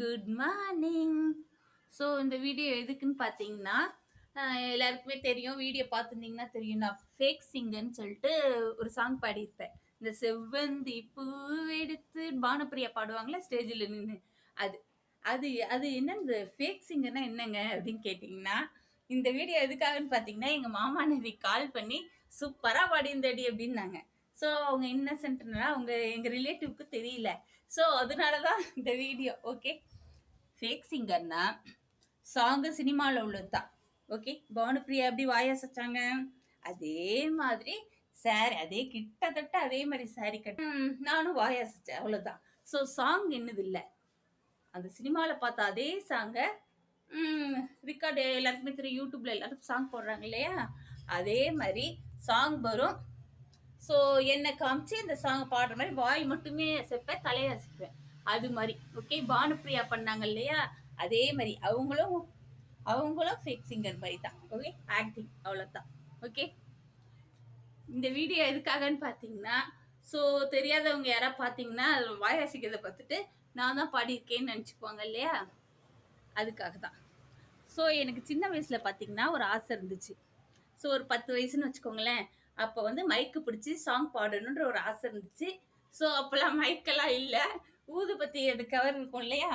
Good morning. So இந்த video எதுக்குன்னு பார்த்தீங்கன்னா, எல்லாருக்குமே தெரியும். வீடியோ பார்த்துருந்தீங்கன்னா தெரியும். நான் ஃபேக் சிங்கர்ன்னு சொல்லிட்டு ஒரு சாங் பாடியிருப்பேன். இந்த செவ்வந்தி பூவெடுத்து பானுப்பிரியா பாடுவாங்கல்ல ஸ்டேஜில் நின்று. அது அது அது என்ன, இந்த ஃபேக் சிங்கர்னா என்னங்க அப்படின்னு கேட்டிங்கன்னா, இந்த வீடியோ எதுக்காகன்னு பார்த்தீங்கன்னா, எங்கள் மாமா நேதி கால் பண்ணி சூப்பராக பாடியிருந்தடி அப்படின்னாங்க. ஸோ அவங்க இன்னசென்ட்னா அவங்க எங்கள் ரிலேட்டிவ்க்கு தெரியல. ஸோ அதனால தான் இந்த வீடியோ. ஓகே, ஃபேக் சிங்கர்னா சாங்கு சினிமாவில் உள்ளது தான். ஓகே, பானுப்பிரியா எப்படி வாயாசச்சாங்க அதே மாதிரி சாரி, அதே கிட்டத்தட்ட அதே மாதிரி சாரி கட்ட நானும் வாயாசிச்சேன், அவ்வளோதான். ஸோ சாங் என்னது இல்லை, அந்த சினிமாவில் பார்த்த அதே சாங்கை ரெக்கார்டு எல்லாருக்குமே தெரியும். யூடியூப்ல எல்லாரும் சாங் போடுறாங்க இல்லையா, அதே மாதிரி சாங் வரும். ஸோ என்னை காமிச்சு இந்த சாங் பாடுற மாதிரி வாய் மட்டுமே அசைப்பேன், தலையை அசைப்பேன், அது மாதிரி. ஓகே, பானுப்பிரியா பண்ணாங்க இல்லையா, அதே மாதிரி அவங்களும் ஃபேக் சிங்கர் மாதிரி தான். ஓகே, ஆக்டிங், அவ்வளோதான். ஓகே, இந்த வீடியோ எதுக்காகன்னு பார்த்தீங்கன்னா, ஸோ தெரியாதவங்க யாராவது பார்த்தீங்கன்னா அதில் வாய் அசைக்கிறத பார்த்துட்டு நான் தான் பாடியிருக்கேன்னு நினச்சிக்குவாங்க இல்லையா, அதுக்காக தான். ஸோ எனக்கு சின்ன வயசில் பார்த்தீங்கன்னா ஒரு ஆசை இருந்துச்சு. ஸோ ஒரு 10 வயசுன்னு வச்சுக்கோங்களேன். அப்போ வந்து மைக்கு பிடிச்சி சாங் பாடணுன்ற ஒரு ஆசை இருந்துச்சு. ஸோ அப்போல்லாம் மைக்கெல்லாம் இல்லை, ஊதுபத்தி அது கவர் இருக்கும் இல்லையா,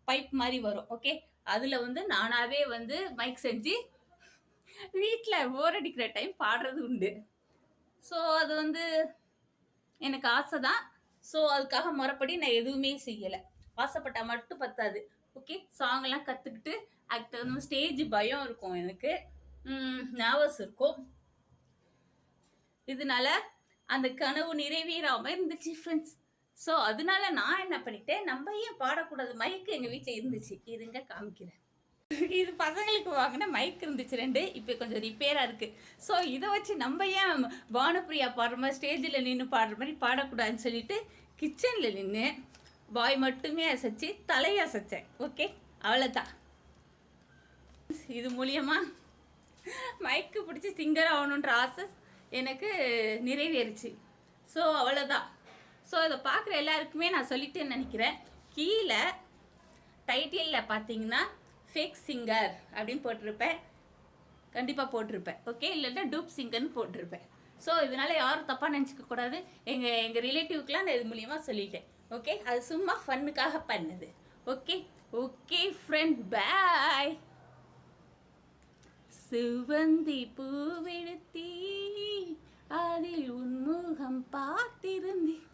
பைப் மாதிரி வரும். ஓகே, அதில் வந்து நானாகவே வந்து மைக் செஞ்சு வீட்டில் போர் அடிக்கிற டைம் பாடுறது உண்டு. ஸோ அது வந்து எனக்கு ஆசை தான். ஸோ அதுக்காக முறைப்படி நான் எதுவுமே செய்யலை. ஆசைப்பட்டால் மட்டும் பத்தாது. ஓகே, சாங்கெல்லாம் கற்றுக்கிட்டு அதுக்கு தகுந்த ஸ்டேஜ் பயம் இருக்கும் எனக்கு, நர்வஸ் இருக்கும். இதனால அந்த கனவு நிறைவேறாம இருந்துச்சு ஃப்ரெண்ட்ஸ். ஸோ அதனால நான் என்ன பண்ணிட்டேன், நம்ம ஏன் பாடக்கூடாது, மைக்கு எங்கள் வீட்டில் இருந்துச்சு, இருங்க காமிக்கிறேன். இது பசங்களுக்கு வாங்கின மைக் இருந்துச்சு 2, இப்போ கொஞ்சம் ரிப்பேராக இருக்குது. ஸோ இதை வச்சு நம்ம ஏன் பானுப்பிரியா பாடுற மாதிரி ஸ்டேஜில் நின்று பாடுற மாதிரி பாடக்கூடாதுன்னு சொல்லிட்டு கிச்சனில் நின்று வாய் மட்டுமே அசைச்சு தலையை அசைச்சேன். ஓகே, அவ்வளோதான். இது மூலியமா மைக்கு பிடிச்சி சிங்கர் ஆகணுன்ற ஆசை எனக்கு நிறைவேறுச்சு. ஸோ அவ்வளோதான். ஸோ இதை பார்க்குற எல்லாருக்குமே நான் சொல்லிட்டேன்னு நினைக்கிறேன். கீழே டைட்டிலில் பார்த்தீங்கன்னா ஃபேக் சிங்கர் அப்படின்னு போட்டிருப்பேன், கண்டிப்பாக போட்டிருப்பேன். ஓகே, இல்லைன்னா டூப் சிங்கர்னு போட்டிருப்பேன். ஸோ இதனால் யாரும் தப்பாக நினச்சிக்க கூடாது. எங்கள் ரிலேட்டிவ்க்கெலாம் நான் இது மூலியமாக சொல்லிட்டேன். ஓகே, அது சும்மா ஃபன்னுக்காக பண்ணது. ஓகே ஓகே ஃப்ரெண்ட், பாய். சிவந்தி பூவெடுத்தி அதில் உன்முகம் பார்த்திருந்தேன்.